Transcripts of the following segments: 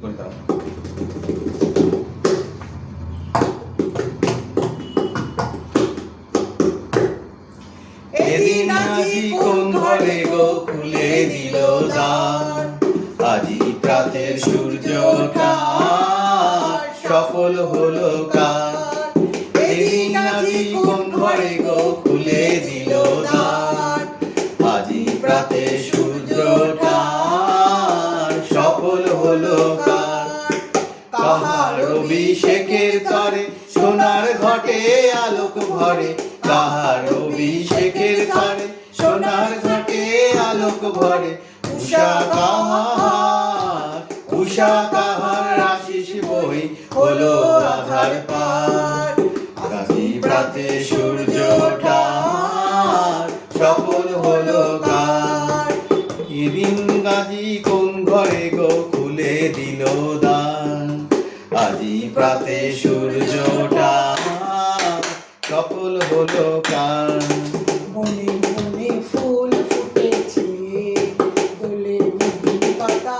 এদিন আজি কোন ঘরে গো খুলে দিল দ্বার, আজি প্রাতের সূর্য ওঠা সফল হলো কার। এদিন আজি কোন ঘরে গো খুলে দিল দ্বার, আজি প্রাতের সূর্য ওঠা সফল হলো কার। কাহার অভিষেকের তরে সোনার ঘটে আলোক ভরে, কাহার অভিষেকের তরে সোনার ঘটে আলোক ভরে। উষা কাহার আশিস বই হলো আধার পার, আজি প্রাতে সূর্য ওঠা সফল হলো কার। এদিন আজি কোন ঘরে গো খুলে দিল দ্বার, আজি প্রাতে সূর্য ওঠা সফল হলো কার। বনে বনে ফুল ফুটেছে দোলে বিভিন্ন পাতা,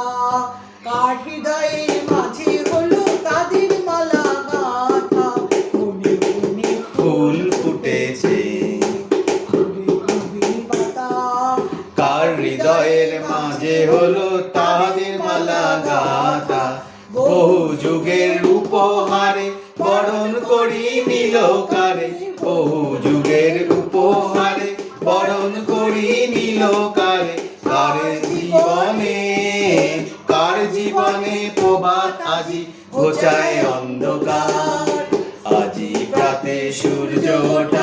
কার হৃদয়ের মাঝে হলো তাদের মালা গাঁথা। বনে বনে ফুল ফুটেছে দোলে বিভিন্ন পাতা, কার হৃদয়ের মাঝে হলো তাদের মালা গাঁথা। বহু যুগের উপহারে বরণ করি নিল কারে, বহু যুগের উপহারে বরণ করি নিল কারে। কার জীবনে প্রভাত আজি ঘোচায় অন্ধকার, আজি প্রাতে সূর্য ওঠা